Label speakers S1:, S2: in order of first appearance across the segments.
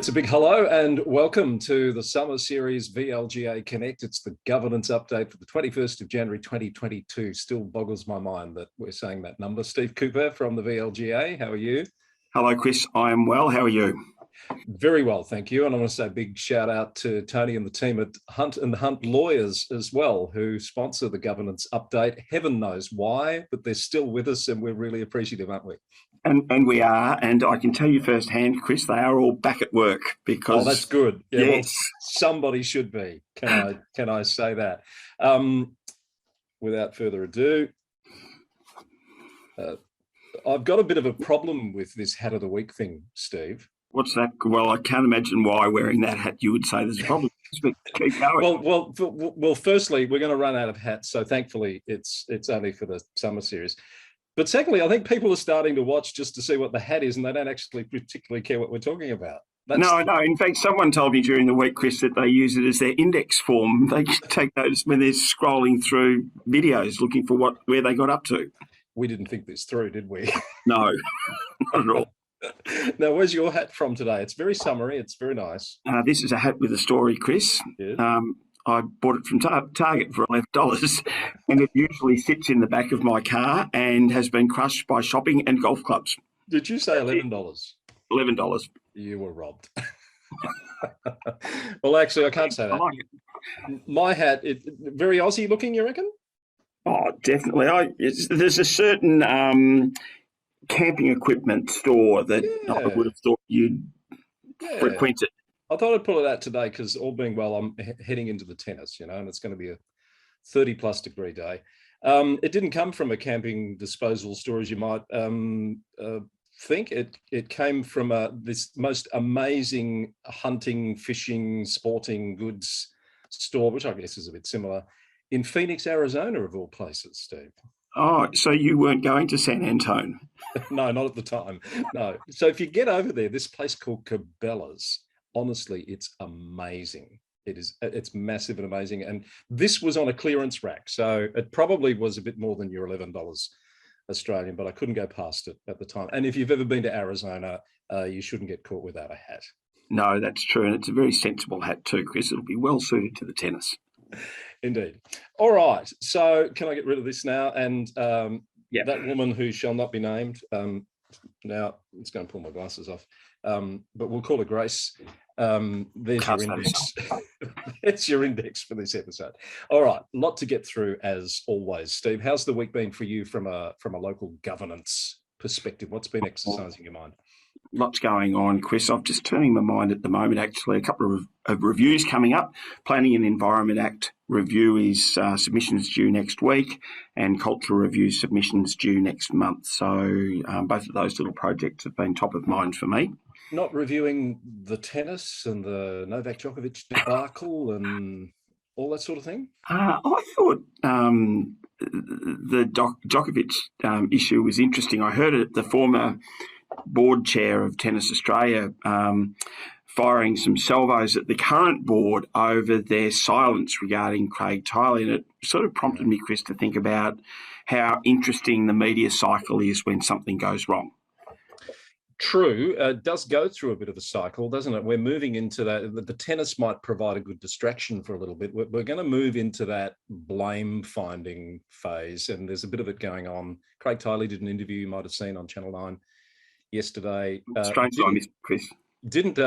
S1: It's a big hello and welcome to the summer series VLGA Connect. It's the governance update for the 21st of January 2022. Still boggles my mind that we're saying that number. Steve Cooper from the VLGA, how are you?
S2: Hello, Chris. I am well. How are you?
S1: Very well, thank you. And I want to say a big shout out to Tony and the team at Hunt and Hunt Lawyers as well, who sponsor the governance update. Heaven knows why, but they're still with us and we're really appreciative, aren't we?
S2: And we are, and I can tell you firsthand, Chris, they are all back at work because...
S1: Oh, that's good. Yeah,
S2: yes.
S1: Well, somebody should be. Can I say that? Without further ado, I've got a bit of a problem with this hat of the week thing, Steve.
S2: What's that? Well, I can't imagine why wearing that hat you would say there's a problem. Keep going.
S1: Well, firstly, we're going to run out of hats, so thankfully it's only for the summer series. But secondly, I think people are starting to watch just to see what the hat is, and they don't actually particularly care what we're talking about.
S2: No. In fact, someone told me during the week, Chris, that they use it as their index form. They take notice when they're scrolling through videos looking for where they got up to.
S1: We didn't think this through, did we?
S2: No, not at all.
S1: Now, where's your hat from today? It's very summery. It's very nice.
S2: This is a hat with a story, Chris.
S1: Yes.
S2: I bought it from Target for $11, and it usually sits in the back of my car and has been crushed by shopping and golf clubs.
S1: Did you say $11?
S2: $11.
S1: You were robbed. Well, actually, I can't say that.
S2: I like it.
S1: My hat, very Aussie looking, you reckon?
S2: Oh, definitely. There's a certain camping equipment store that I would have thought you'd frequented.
S1: I thought I'd pull it out today because, all being well, I'm heading into the tennis, and it's going to be a 30+ degree day. It didn't come from a camping disposal store, as you might think. It came from this most amazing hunting, fishing, sporting goods store, which I guess is a bit similar, in Phoenix, Arizona, of all places, Steve.
S2: Oh, so you weren't going to San Antone?
S1: No, not at the time. No. So if you get over there, this place called Cabela's, honestly, it's amazing. It's massive and amazing. And this was on a clearance rack. So it probably was a bit more than your $11 Australian, but I couldn't go past it at the time. And if you've ever been to Arizona, you shouldn't get caught without a hat.
S2: No, that's true. And it's a very sensible hat too, Chris. It'll be well suited to the tennis.
S1: Indeed. All right. So can I get rid of this now? And that woman who shall not be named, now it's going to pull my glasses off, but we'll call her Grace. There's your index. It's your index for this episode. All right, a lot to get through as always. Steve, how's the week been for you from a local governance perspective? What's been exercising your mind?
S2: Lots going on, Chris. I'm just turning my mind at the moment, actually. A couple of reviews coming up. Planning and Environment Act review is submissions due next week, and Cultural Review submissions due next month. So both of those little projects have been top of mind for me.
S1: Not reviewing the tennis and the Novak Djokovic debacle and all that sort of thing?
S2: I thought the Djokovic issue was interesting. I heard it, the former board chair of Tennis Australia firing some salvos at the current board over their silence regarding Craig Tiley, and it sort of prompted me, Chris, to think about how interesting the media cycle is when something goes wrong.
S1: True, it does go through a bit of a cycle, doesn't it? We're moving into that. The tennis might provide a good distraction for a little bit. We're going to move into that blame-finding phase, and there's a bit of it going on. Craig Tiley did an interview you might have seen on Channel 9 yesterday.
S2: Strangely, I missed, Chris.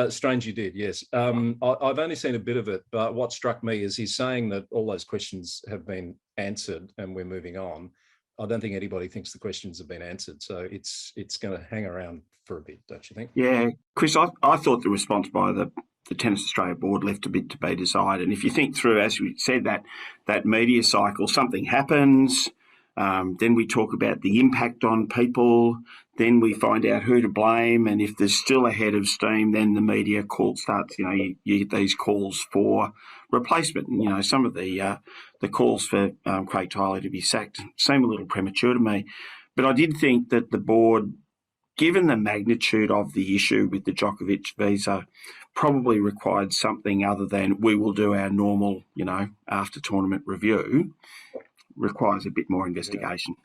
S1: Strange you did, yes. I've only seen a bit of it, but what struck me is he's saying that all those questions have been answered and we're moving on. I don't think anybody thinks the questions have been answered, so it's going to hang around for a bit, don't you think?
S2: Yeah, Chris, I thought the response by the Tennis Australia board left a bit to be desired. And if you think through, as we said, that media cycle, something happens, then we talk about the impact on people, then we find out who to blame, and if there's still a head of steam, then the media call starts. You get these calls for replacement. Some of the calls for Craig Tiley to be sacked seem a little premature to me. But I did think that the board, given the magnitude of the issue with the Djokovic visa, probably required something other than we will do our normal, after tournament review. Requires a bit more investigation.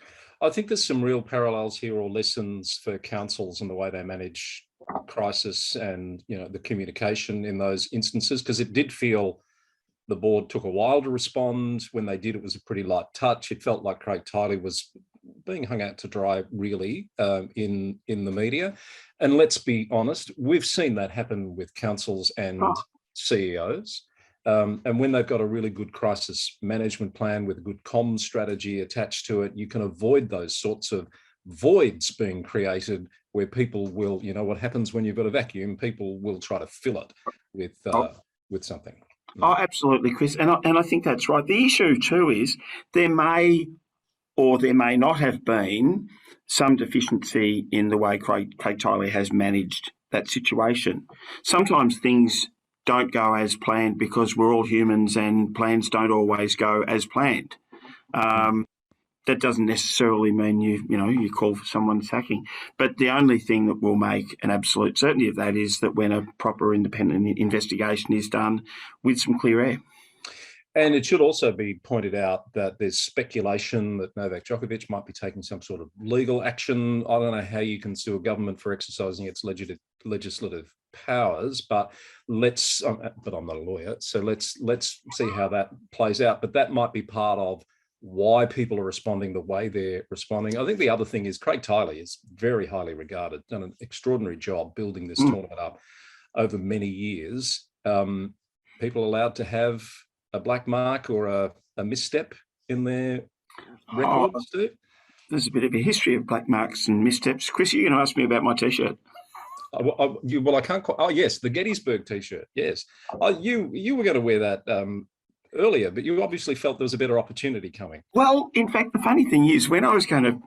S1: I think there's some real parallels here or lessons for councils and the way they manage crisis and, the communication in those instances? Because it did feel the board took a while to respond. When they did, it was a pretty light touch. It felt like Craig Tiley was being hung out to dry, really, in the media. And let's be honest, we've seen that happen with councils and CEOs. And when they've got a really good crisis management plan with a good comms strategy attached to it, you can avoid those sorts of voids being created where people will, what happens when you've got a vacuum, people will try to fill it with something.
S2: Oh, absolutely, Chris. And I think that's right. The issue too is there may or there may not have been some deficiency in the way Craig Tiley has managed that situation. Sometimes things don't go as planned because we're all humans and plans don't always go as planned. That doesn't necessarily mean you call for someone's sacking. But the only thing that will make an absolute certainty of that is that when a proper independent investigation is done with some clear air.
S1: And it should also be pointed out that there's speculation that Novak Djokovic might be taking some sort of legal action. I don't know how you can sue a government for exercising its legislative powers, but but I'm not a lawyer, so let's see how that plays out. But that might be part of why people are responding the way they're responding. I think the other thing is Craig Tiley is very highly regarded, done an extraordinary job building this tournament up over many years. People allowed to have a black mark or a misstep in their records too?
S2: There's a bit of a history of black marks and missteps. Chris, you're going to ask me about my T-shirt.
S1: Well, I can't quite. Oh, yes, the Gettysburg T-shirt. Yes. You were going to wear that earlier, but you obviously felt there was a better opportunity coming.
S2: Well, in fact, the funny thing is, when I was going to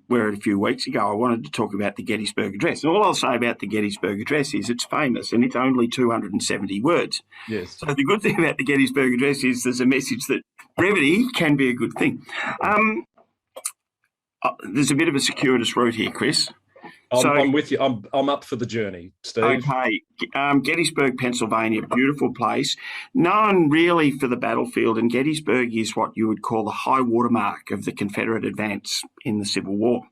S2: wear it a few weeks ago, I wanted to talk about the Gettysburg Address. And all I'll say about the Gettysburg Address is it's famous and it's only 270 words.
S1: Yes.
S2: So the good thing about the Gettysburg Address is there's a message that brevity can be a good thing. There's a bit of a circuitous route here, Chris.
S1: I'm with you. I'm up for the journey, Steve.
S2: Okay. Gettysburg, Pennsylvania, beautiful place. Known really for the battlefield, and Gettysburg is what you would call the high watermark of the Confederate advance in the Civil War.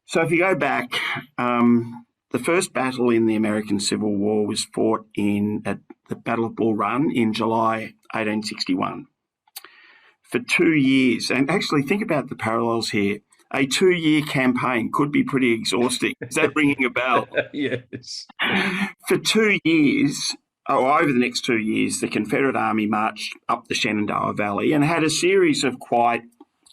S2: So if you go back, the first battle in the American Civil War was fought at the Battle of Bull Run in July 1861. For 2 years, and actually think about the parallels here, a 2-year campaign could be pretty exhausting. Is that ringing a bell?
S1: Yes.
S2: For 2 years, over the next 2 years, the Confederate Army marched up the Shenandoah Valley and had a series of quite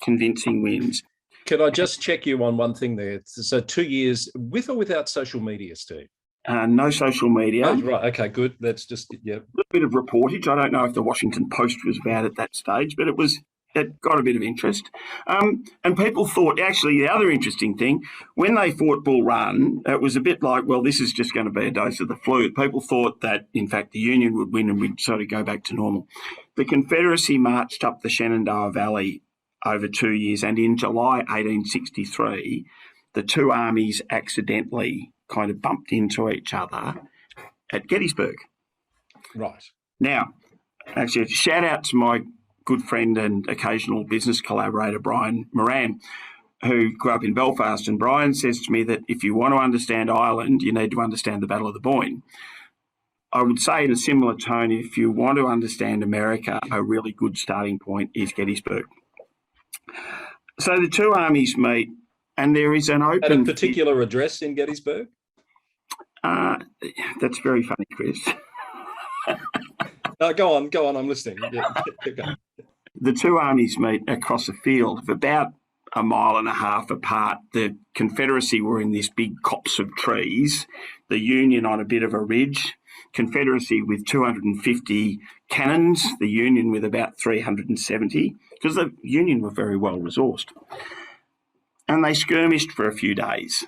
S2: convincing wins.
S1: Can I just check you on one thing there? So 2 years, with or without social media, Steve?
S2: No social media.
S1: Oh, right. Okay, good. That's just, yeah.
S2: A little bit of reportage. I don't know if the Washington Post was about at that stage, but it got a bit of interest. And people thought, actually, the other interesting thing, when they fought Bull Run, it was a bit like, well, this is just going to be a dose of the flu. People thought that, in fact, the Union would win and we'd sort of go back to normal. The Confederacy marched up the Shenandoah Valley over 2 years, and in July 1863, the two armies accidentally kind of bumped into each other at Gettysburg.
S1: Right.
S2: Now, actually, shout out to my good friend and occasional business collaborator, Brian Moran, who grew up in Belfast. And Brian says to me that if you want to understand Ireland, you need to understand the Battle of the Boyne. I would say in a similar tone, if you want to understand America, a really good starting point is Gettysburg. So the two armies meet, and there is an open...
S1: At a particular address in Gettysburg?
S2: That's very funny, Chris.
S1: Go on, I'm listening. Yeah,
S2: the two armies meet across a field of about 1.5 miles apart. The Confederacy were in this big copse of trees, the Union on a bit of a ridge, Confederacy with 250 cannons, the Union with about 370, because the Union were very well resourced. And they skirmished for a few days,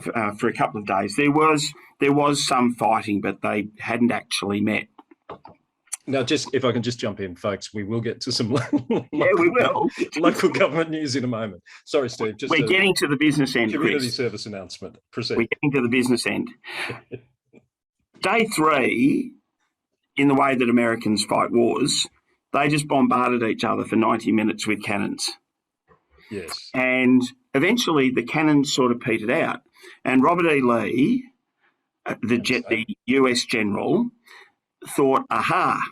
S2: for a couple of days. There was some fighting, but they hadn't actually met.
S1: Now, if I can just jump in, folks, we will get to some local government news in a moment. Sorry, Steve.
S2: We're getting to the business end,
S1: community
S2: Chris.
S1: Service announcement. Proceed.
S2: We're getting to the business end. Day 3, in the way that Americans fight wars, they just bombarded each other for 90 minutes with cannons.
S1: Yes.
S2: And eventually the cannons sort of petered out. And Robert E. Lee the US general thought, aha,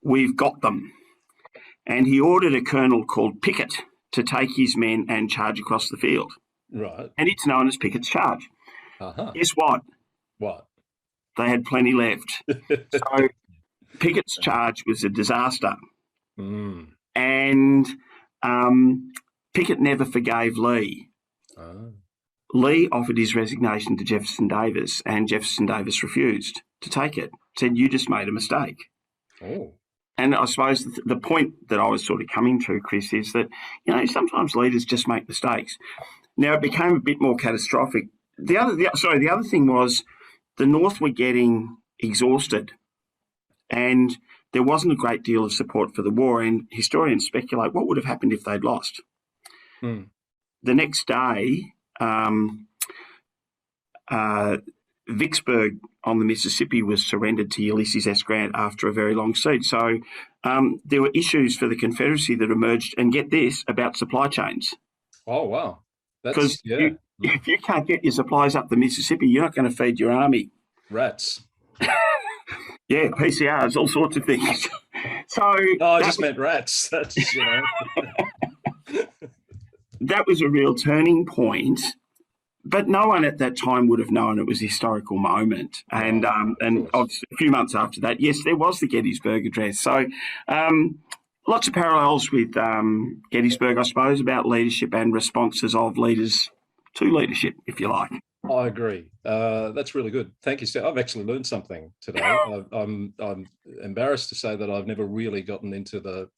S2: we've got them. And he ordered a colonel called Pickett to take his men and charge across the field.
S1: Right.
S2: And it's known as Pickett's charge.
S1: Uh-huh.
S2: Guess what?
S1: What?
S2: They had plenty left. So Pickett's charge was a disaster. And Pickett never forgave Lee. Lee offered his resignation to Jefferson Davis, and Jefferson Davis refused to take it. Said, you just made a mistake.
S1: Oh.
S2: And I suppose the point that I was sort of coming to, Chris, is that, sometimes leaders just make mistakes. Now, it became a bit more catastrophic. The other thing was the North were getting exhausted, and there wasn't a great deal of support for the war, and historians speculate what would have happened if they'd lost. The next day, Vicksburg on the Mississippi was surrendered to Ulysses S. Grant after a very long siege. So there were issues for the Confederacy that emerged, and get this, about supply chains.
S1: Oh, wow.
S2: Because if you can't get your supplies up the Mississippi, you're not going to feed your army.
S1: Rats.
S2: Yeah, PCRs, all sorts of things. So
S1: I just meant rats. That's,
S2: that was a real turning point. But no one at that time would have known it was a historical moment. And a few months after that, yes, there was the Gettysburg Address. So lots of parallels with Gettysburg, I suppose, about leadership and responses of leaders to leadership, if you like.
S1: I agree. That's really good. Thank you, Steph. I've actually learned something today. I'm embarrassed to say that I've never really gotten into the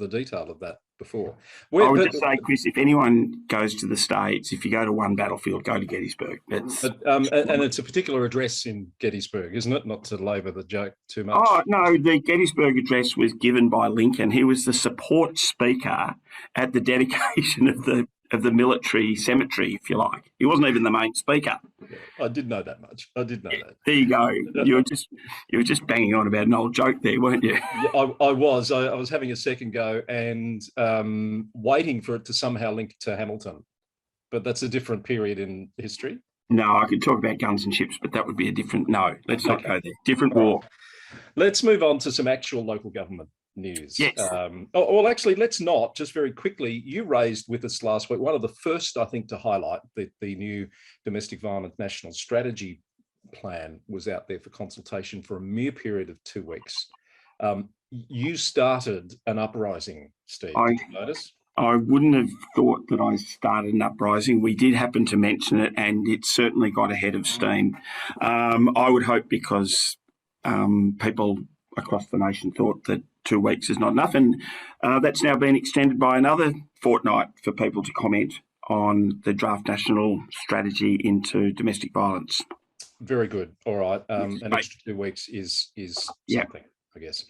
S1: detail of that before.
S2: I would just say, Chris, if anyone goes to the States, if you go to one battlefield, go to Gettysburg.
S1: And it's a particular address in Gettysburg, isn't it? Not to labour the joke too much.
S2: Oh, no, the Gettysburg Address was given by Lincoln. He was the support speaker at the dedication of the military cemetery, if you like. He wasn't even the main speaker.
S1: I did know that much. I did know that.
S2: There you go. You were just banging on about an old joke there, weren't you?
S1: Yeah, I was. I was having a second go and waiting for it to somehow link to Hamilton. But that's a different period in history.
S2: No, I could talk about guns and ships, but that would be a different... No, let's not go there. Different war.
S1: Let's move on to some actual local government news.
S2: Yes.
S1: Well, actually, let's not. Just very quickly, you raised with us last week one of the first, I think, to highlight that the new Domestic Violence National Strategy Plan was out there for consultation for a mere period of 2 weeks. You started an uprising, Steve. Did you notice?
S2: I wouldn't have thought that I started an uprising. We did happen to mention it, and it certainly got ahead of steam. I would hope because people across the nation thought that 2 weeks is not enough, and that's now been extended by another fortnight for people to comment on the draft national strategy into domestic violence.
S1: Very good. All right. An extra 2 weeks is something, I guess.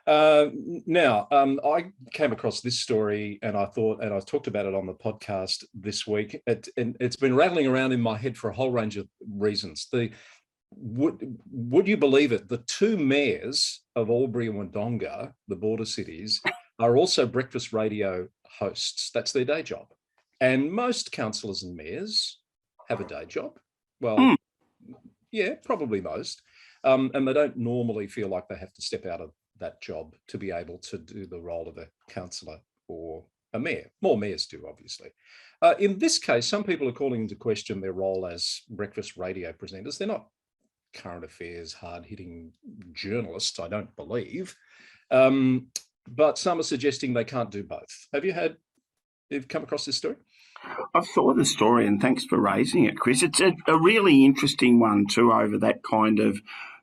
S1: Now, I came across this story and I thought, and I talked about it on the podcast this week, and it's been rattling around in my head for a whole range of reasons. Would you believe it? The 2 mayors of Albury and Wodonga, the border cities, are also breakfast radio hosts. That's their day job. And most councillors and mayors have a day job. Well, yeah, probably most. And they don't normally feel like they have to step out of that job to be able to do the role of a councillor or a mayor. More mayors do, obviously. In this case, some people are calling into question their role as breakfast radio presenters. They're not current affairs, hard-hitting journalists, I don't believe. But some are suggesting they can't do both. You've come across this story?
S2: I saw the story, and thanks for raising it, Chris. It's a really interesting one too, over that kind of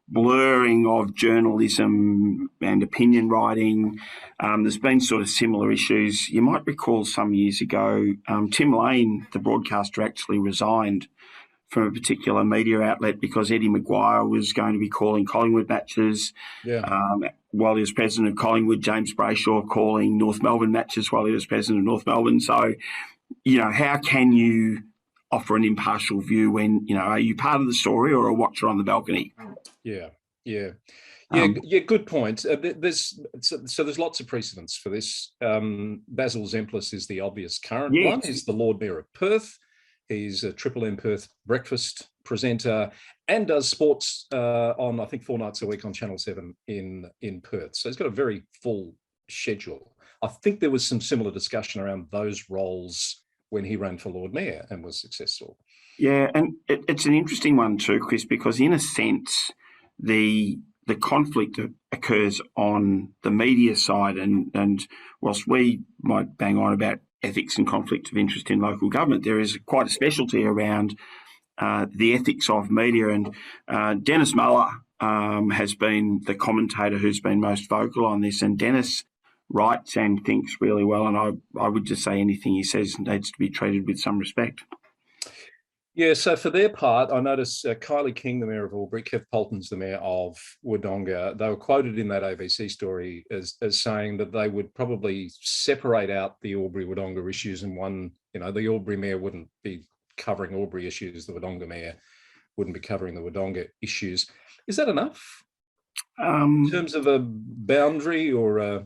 S2: blurring of journalism and opinion writing. There's been sort of similar issues. You might recall some years ago, Tim Lane, the broadcaster, actually resigned from a particular media outlet because Eddie Maguire was going to be calling Collingwood matches. While he was president of Collingwood, James Brayshaw calling North Melbourne matches while he was president of North Melbourne. So, how can you offer an impartial view when, are you part of the story or a watcher on the balcony?
S1: Yeah. Good point. There's lots of precedents for this. Basil Zemplis is the obvious current one. He's the Lord Mayor of Perth. He's a Triple M Perth breakfast presenter and does sports on, I think, 4 nights a week on Channel 7 in Perth. So he's got a very full schedule. I think there was some similar discussion around those roles when he ran for Lord Mayor and was successful.
S2: Yeah, and it's an interesting one too, Chris, because in a sense, the conflict occurs on the media side, and whilst we might bang on about ethics and conflict of interest in local government, there is quite a specialty around the ethics of media, and Dennis Muller has been the commentator who's been most vocal on this, and Dennis writes and thinks really well, and I would just say anything he says needs to be treated with some respect.
S1: Yeah, so for their part, I noticed Kylie King, the Mayor of Albury, Kev Polton's the Mayor of Wodonga. They were quoted in that ABC story as saying that they would probably separate out the Albury-Wodonga issues, and one, the Albury Mayor wouldn't be covering Albury issues, the Wodonga Mayor wouldn't be covering the Wodonga issues. Is that enough in terms of a boundary or a...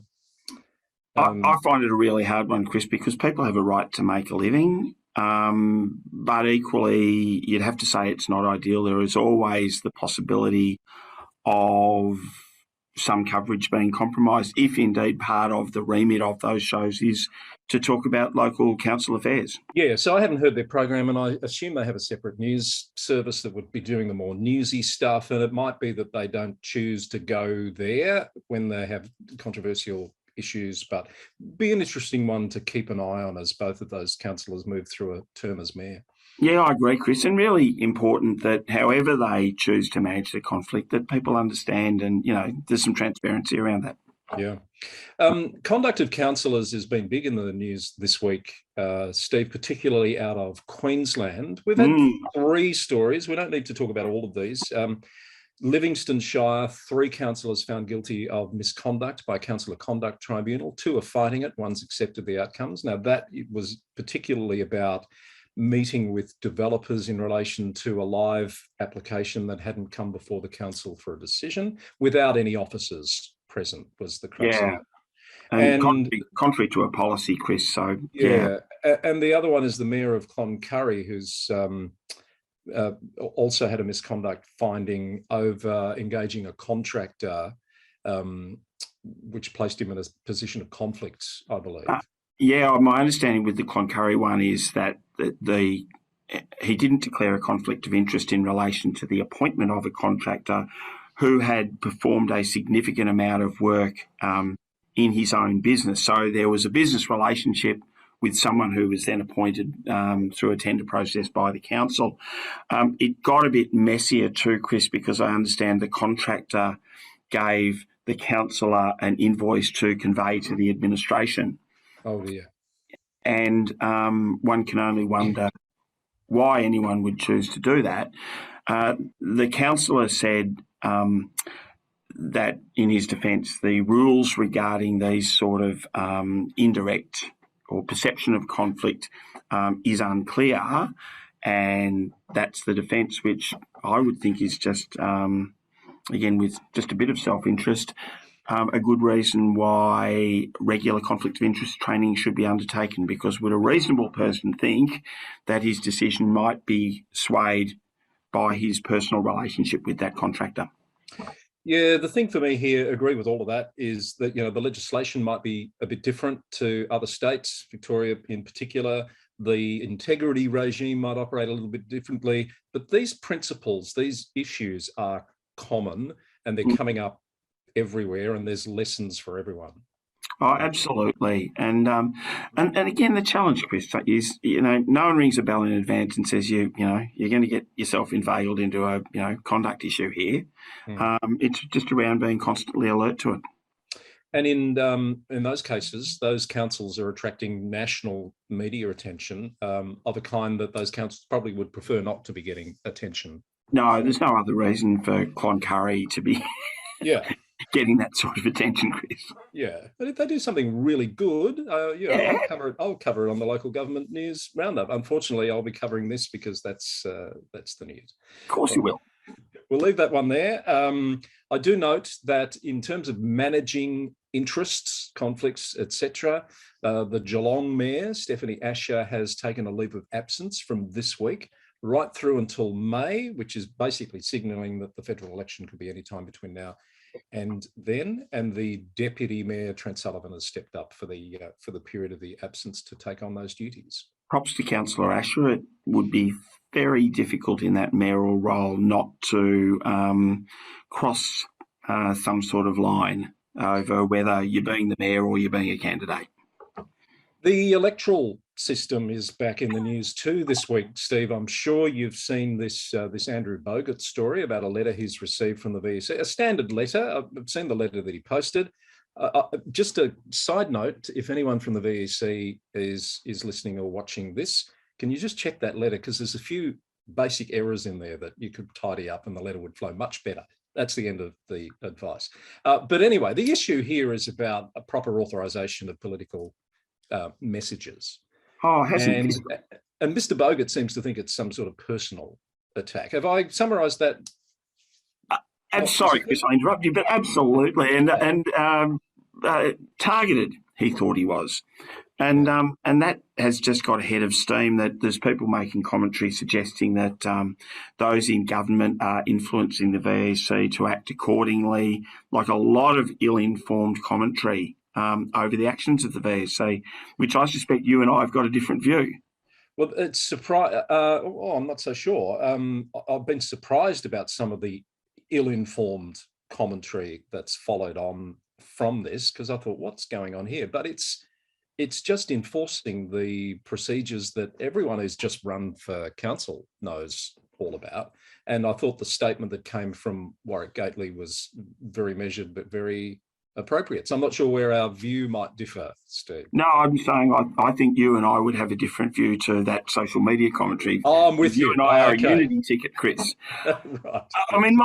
S2: I find it a really hard one, Chris, because people have a right to make a living. But equally, you'd have to say it's not ideal. There is always the possibility of some coverage being compromised, if indeed part of the remit of those shows is to talk about local council affairs.
S1: Yeah, so I haven't heard their program, and I assume they have a separate news service that would be doing the more newsy stuff, and it might be that they don't choose to go there when they have controversial issues, but be an interesting one to keep an eye on as both of those councillors move through a term as mayor.
S2: Yeah, I agree, Chris, and really important that however they choose to manage the conflict, that people understand, and there's some transparency around that.
S1: Yeah. Conduct of councillors has been big in the news this week, Steve, particularly out of Queensland. We've had 3 stories. We don't need to talk about all of these. Livingston Shire, 3 councillors found guilty of misconduct by Councillor Conduct Tribunal. 2 are fighting it. One's accepted the outcomes. Now, that was particularly about meeting with developers in relation to a live application that hadn't come before the council for a decision without any officers present, was the crux of it.
S2: And contrary to a policy, Chris. So
S1: yeah. And the other one is the Mayor of Cloncurry, who's also had a misconduct finding over engaging a contractor, which placed him in a position of conflict, I believe.
S2: My understanding with the Cloncurry one is that he didn't declare a conflict of interest in relation to the appointment of a contractor who had performed a significant amount of work in his own business. So there was a business relationship with someone who was then appointed through a tender process by the council. It got a bit messier too, Chris, because I understand the contractor gave the councillor an invoice to convey to the administration.
S1: Oh, dear.
S2: And one can only wonder why anyone would choose to do that. The councillor said that, in his defence, the rules regarding these sort of indirect or perception of conflict is unclear, and that's the defence, which I would think is just, again, with just a bit of self-interest, a good reason why regular conflict of interest training should be undertaken, because would a reasonable person think that his decision might be swayed by his personal relationship with that contractor?
S1: Yeah, the thing for me here, agree with all of that, is that, the legislation might be a bit different to other states, Victoria in particular. The integrity regime might operate a little bit differently, but these principles, these issues are common, and they're coming up everywhere, and there's lessons for everyone.
S2: Oh, absolutely. And again, the challenge, Chris, is, no one rings a bell in advance and says, you're going to get yourself inveigled into a, conduct issue here. It's just around being constantly alert to it.
S1: And in those cases, those councils are attracting national media attention of a kind that those councils probably would prefer not to be getting attention.
S2: No, there's no other reason for Cloncurry to be getting that sort of attention, Chris.
S1: Yeah, but if they do something really good, I'll cover it on the local government news roundup. Unfortunately, I'll be covering this because that's the news.
S2: Of course you will.
S1: We'll leave that one there. I do note that in terms of managing interests, conflicts, etc., the Geelong Mayor, Stephanie Asher, has taken a leave of absence from this week right through until May, which is basically signalling that the federal election could be any time between now and then. And the Deputy Mayor, Trent Sullivan, has stepped up for the period of the absence to take on those duties.
S2: Props to Councillor Asher. It would be very difficult in that mayoral role not to cross some sort of line over whether you're being the mayor or you're being a candidate.
S1: The electoral system is back in the news too this week, Steve. I'm sure you've seen this Andrew Bogut story about a letter he's received from the VEC, a standard letter. I've seen the letter that he posted. Just a side note, if anyone from the VEC is listening or watching this, can you just check that letter? Because there's a few basic errors in there that you could tidy up and the letter would flow much better. That's the end of the advice. But anyway, the issue here is about a proper authorisation of political messages.
S2: Oh, hasn't
S1: and Mr. Bogut seems to think it's some sort of personal attack. Have I summarised that?
S2: I'm sorry, Chris, I interrupted you, but absolutely, and targeted. He thought he was, and that has just got ahead of steam. That there's people making commentary suggesting that those in government are influencing the VEC to act accordingly, like a lot of ill-informed commentary over the actions of the VEC, which I suspect you and I have got a different view.
S1: Well, it's surprise. I'm not so sure. I've been surprised about some of the ill-informed commentary that's followed on from this, because I thought, what's going on here? But it's just enforcing the procedures that everyone who's just run for council knows all about. And I thought the statement that came from Warwick Gately was very measured but very appropriate. So I'm not sure where our view might differ, Steve.
S2: No, I'm saying I think you and I would have a different view to that social media commentary.
S1: Oh, I'm with you.
S2: You and I are a unity ticket, Chris.
S1: Right.
S2: I mean,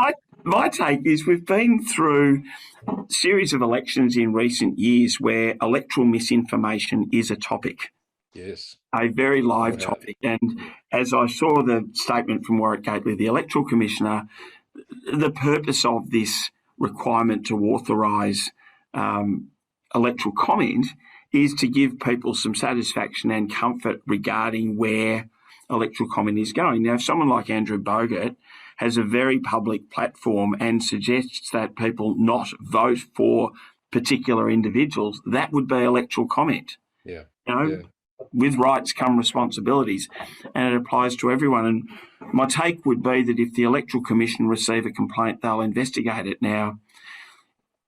S2: my take is we've been through a series of elections in recent years where electoral misinformation is a topic.
S1: Yes.
S2: A very live topic. And as I saw the statement from Warwick Gately, the Electoral Commissioner, the purpose of this requirement to authorise electoral comment is to give people some satisfaction and comfort regarding where electoral comment is going. Now, if someone like Andrew Bogut has a very public platform and suggests that people not vote for particular individuals, that would be electoral comment.
S1: Yeah.
S2: With rights come responsibilities, and it applies to everyone. And my take would be that if the Electoral Commission receive a complaint, they'll investigate it. Now,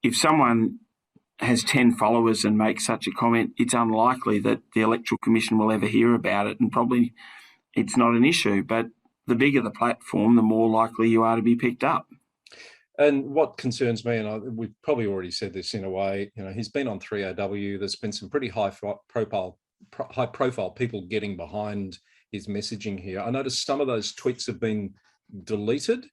S2: if someone has 10 followers and makes such a comment, it's unlikely that the Electoral Commission will ever hear about it, and probably it's not an issue. But the bigger the platform, the more likely you are to be picked up.
S1: And what concerns me, and we've probably already said this in a way, he's been on 3AW. There's been some pretty high profile people getting behind his messaging here. I noticed some of those tweets have been deleted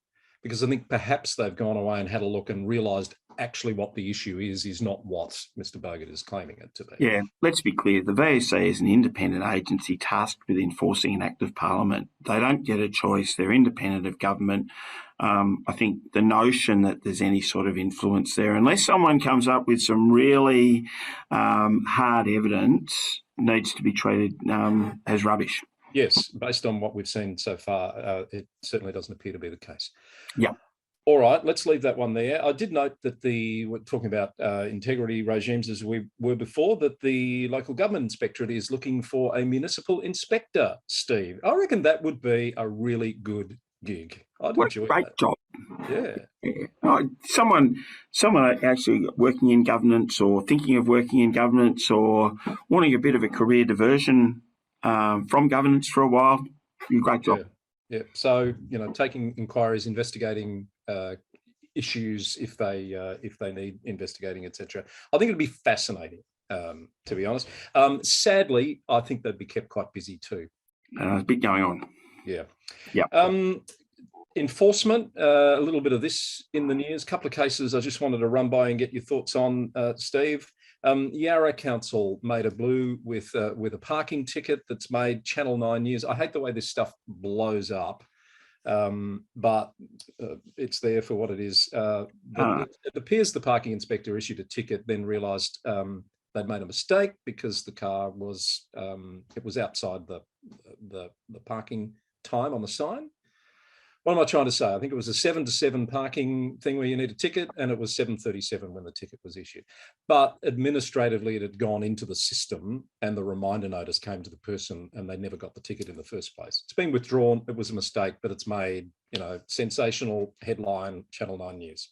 S1: because I think perhaps they've gone away and had a look and realised actually what the issue is not what Mr. Bogut is claiming it to be.
S2: Yeah, let's be clear. The VEC is an independent agency tasked with enforcing an act of Parliament. They don't get a choice. They're independent of government. I think the notion that there's any sort of influence there, unless someone comes up with some really hard evidence, needs to be treated as rubbish.
S1: Yes, based on what we've seen so far, it certainly doesn't appear to be the case.
S2: Yeah.
S1: All right, let's leave that one there. I did note that we're talking about integrity regimes as we were before, that the Local Government Inspectorate is looking for a municipal inspector, Steve. I reckon that would be a really good gig. I'd enjoy
S2: great
S1: that.
S2: Job.
S1: Yeah.
S2: Someone actually working in governance or thinking of working in governance or wanting a bit of a career diversion from governance for a while, great job.
S1: Yeah. So, taking inquiries, investigating issues if they need investigating, etc. I think it'd be fascinating, to be honest. Sadly, I think they'd be kept quite busy too.
S2: There's a bit going on.
S1: Yeah. Enforcement, a little bit of this in the news. A couple of cases I just wanted to run by and get your thoughts on, Steve. Yarra Council made a blue with a parking ticket that's made Channel 9 news. I hate the way this stuff blows up, but it's there for what it is. It appears the parking inspector issued a ticket, then realised they'd made a mistake because the car was it was outside the parking time on the sign. What am I trying to say? I think it was a 7 to 7 parking thing where you need a ticket, and it was 7:37 when the ticket was issued. But administratively, it had gone into the system, and the reminder notice came to the person, and they never got the ticket in the first place. It's been withdrawn. It was a mistake, but it's made, sensational headline, Channel 9 News.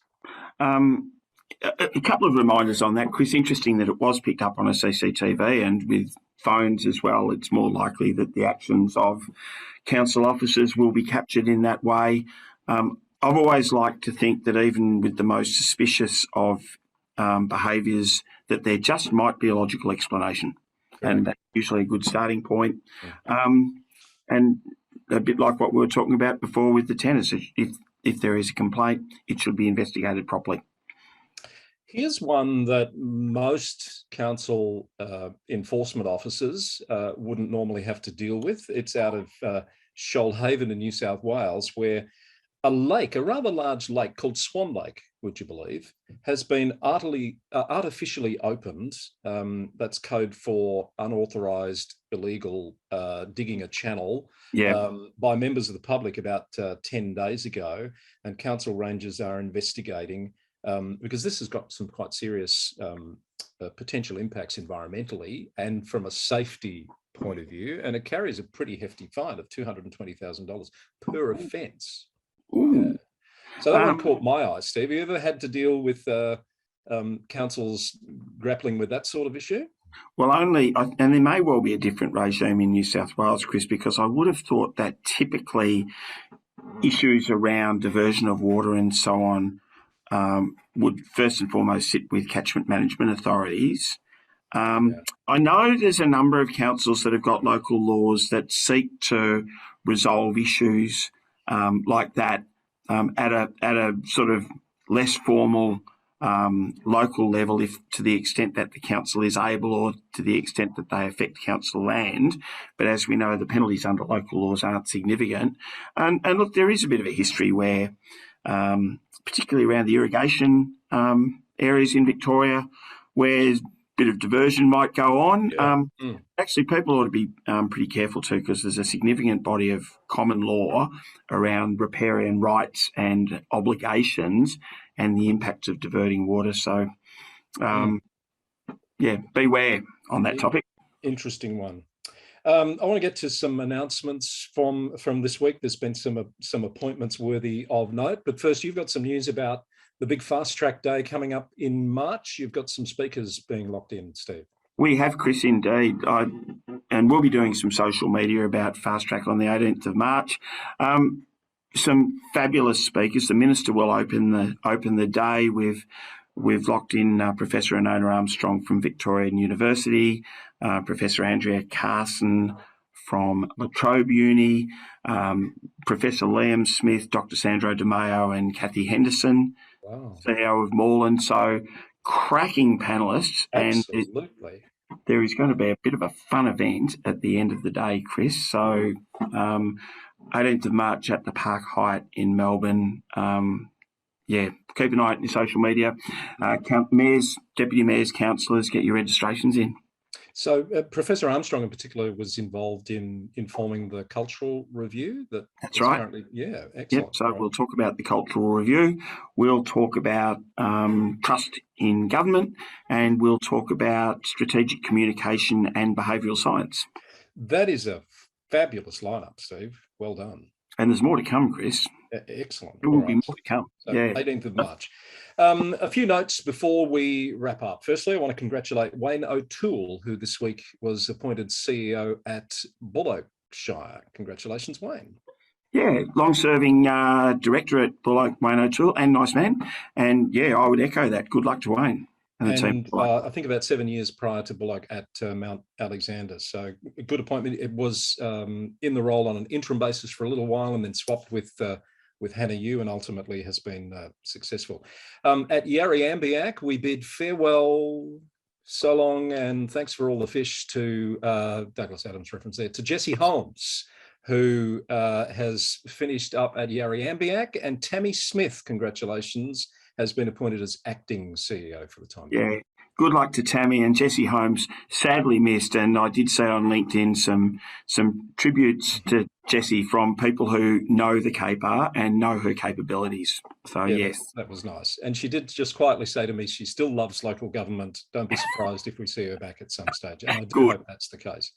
S2: A couple of reminders on that, Chris. Interesting that it was picked up on a CCTV, and with phones as well, it's more likely that the actions of council officers will be captured in that way. I've always liked to think that even with the most suspicious of behaviours, that there just might be a logical explanation, and that's usually a good starting point. And a bit like what we were talking about before with the tennis, if there is a complaint, it should be investigated properly.
S1: Here's one that most council enforcement officers wouldn't normally have to deal with. It's out of Shoalhaven in New South Wales, where a lake, a rather large lake called Swan Lake, would you believe, has been artificially opened. That's code for unauthorised, illegal digging a channel by members of the public about 10 days ago, and council rangers are investigating because this has got some quite serious potential impacts environmentally and from a safety point of view, and it carries a pretty hefty fine of $220,000 per offence. Yeah. So that one caught my eye, Steve. Have you ever had to deal with councils grappling with that sort of issue?
S2: Well, and there may well be a different regime in New South Wales, Chris, because I would have thought that typically issues around diversion of water and so on would first and foremost sit with catchment management authorities. I know there's a number of councils that have got local laws that seek to resolve issues like that at a sort of less formal local level, if to the extent that the council is able, or to the extent that they affect council land. But as we know, the penalties under local laws aren't significant. And look, there is a bit of a history where, particularly around the irrigation areas in Victoria, where a bit of diversion might go on. Actually, people ought to be pretty careful too, because there's a significant body of common law around riparian rights and obligations and the impact of diverting water. So, beware on that topic.
S1: Interesting one. I want to get to some announcements from this week. There's been some appointments worthy of note, but first, you've got some news about the big Fast Track Day coming up in March. You've got some speakers being locked in, Steve.
S2: We have, Chris, indeed. And we'll be doing some social media about Fast Track on the 18th of March. Some fabulous speakers. The Minister will open the day with. We've locked in Professor Anona Armstrong from Victorian University, Professor Andrea Carson from La Trobe Uni, Professor Liam Smith, Dr. Sandro De Mayo and Kathy Henderson, CEO of Moreland. So cracking panellists.
S1: Absolutely.
S2: And there is going to be a bit of a fun event at the end of the day, Chris. So 18th of March at the Park Hyatt in Melbourne. Keep an eye on your social media. Mayors, deputy mayors, councillors, get your registrations in.
S1: So Professor Armstrong in particular was involved in informing the cultural review.
S2: That's right.
S1: Excellent.
S2: Yep. So we'll talk about the cultural review. We'll talk about trust in government, and we'll talk about strategic communication and behavioural science.
S1: That is a fabulous lineup, Steve. Well done.
S2: And there's more to come, Chris.
S1: Excellent.
S2: There will be more to come.
S1: So 18th of March. A few notes before we wrap up. Firstly, I want to congratulate Wayne O'Toole, who this week was appointed CEO at Bullokeshire. Congratulations, Wayne.
S2: Yeah, long-serving director at Bullock, Wayne O'Toole, and nice man. And I would echo that. Good luck to Wayne.
S1: And I think about 7 years prior to Bullock at Mount Alexander. So a good appointment. It was in the role on an interim basis for a little while and then swapped with Hannah Yu, and ultimately has been successful. At Yarriambiack, we bid farewell, so long, and thanks for all the fish to Douglas Adams reference there, to Jesse Holmes, who has finished up at Yarriambiack, and Tammy Smith, congratulations, has been appointed as acting CEO for the time.
S2: Yeah, good luck to Tammy and Jessie Holmes. Sadly missed, and I did see on LinkedIn some tributes to Jessie from people who know the caper and know her capabilities. So
S1: yeah,
S2: yes,
S1: that was nice. And she did just quietly say to me, she still loves local government. Don't be surprised if we see her back at some stage. And I do hope that's the case.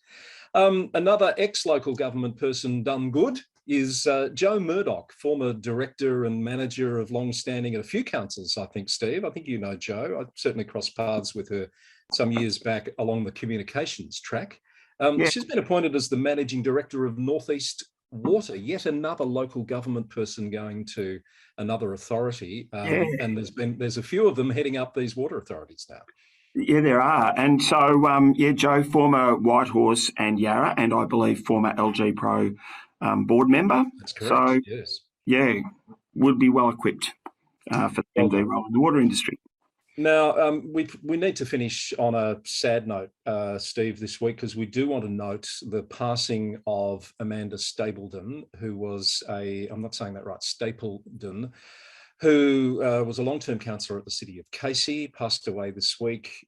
S1: Another ex-local government person done good is Joe Murdoch, former director and manager of long-standing at a few councils, I think, Steve. I think you know Jo. I certainly crossed paths with her some years back along the communications track. She's been appointed as the managing director of North East Water, yet another local government person going to another authority. And there's a few of them heading up these water authorities now.
S2: Yeah, there are. And so, Joe, former Whitehorse and Yarra, and I believe former LG Pro board member.
S1: That's correct,
S2: so,
S1: yes.
S2: Yeah, would be well equipped for the MD role in the water industry.
S1: Now, we need to finish on a sad note, Steve, this week, because we do want to note the passing of Amanda Stapledon, who was I'm not saying that right, Stapledon, who was a long-term councillor at the city of Casey, passed away this week,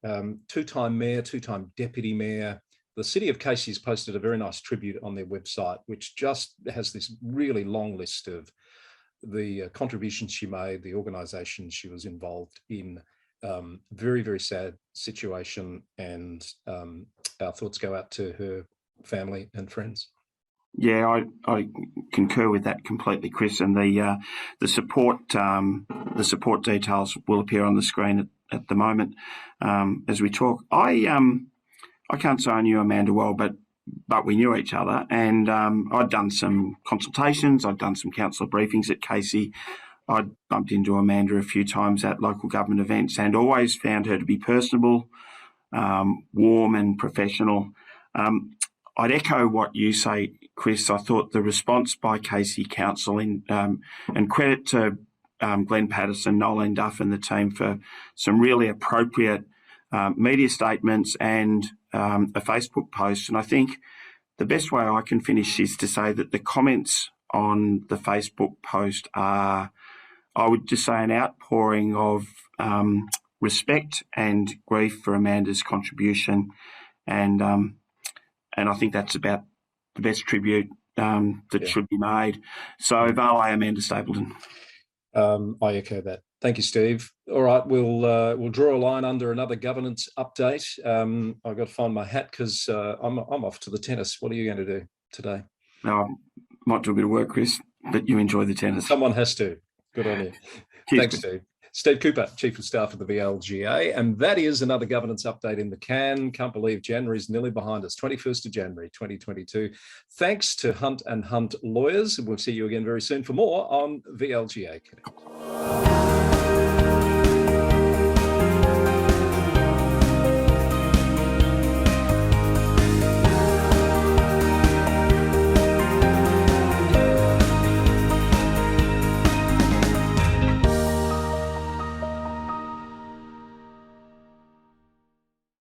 S1: two-time mayor, two-time deputy mayor. The city of Casey has posted a very nice tribute on their website, which just has this really long list of the contributions she made, the organisations she was involved in. Very, very sad situation, and our thoughts go out to her family and friends.
S2: Yeah, I concur with that completely, Chris. And the support details will appear on the screen at the moment as we talk. I can't say I knew Amanda well, but we knew each other, and I'd done some consultations. I'd done some council briefings at Casey. I'd bumped into Amanda a few times at local government events, and always found her to be personable, warm and professional. I'd echo what you say, Chris. I thought the response by Casey Council, and credit to Glenn Patterson, Nolan Duff and the team for some really appropriate media statements and a Facebook post. And I think the best way I can finish is to say that the comments on the Facebook post are, I would just say, an outpouring of respect and grief for Amanda's contribution, and I think that's about the best tribute that should be made. So, Vale Amanda Stapledon.
S1: I echo that. Thank you, Steve. All right, we'll draw a line under another governance update. I've got to find my hat because I'm off to the tennis. What are you going to do today?
S2: Might do a bit of work, Chris, but you enjoy the tennis.
S1: Someone has to. Good on you.
S2: Cheers,
S1: Thanks, Steve. Steve Cooper, Chief of Staff of the VLGA. And that is another governance update in the can. Can't believe January's nearly behind us, 21st of January, 2022. Thanks to Hunt & Hunt Lawyers. We'll see you again very soon for more on VLGA Connect.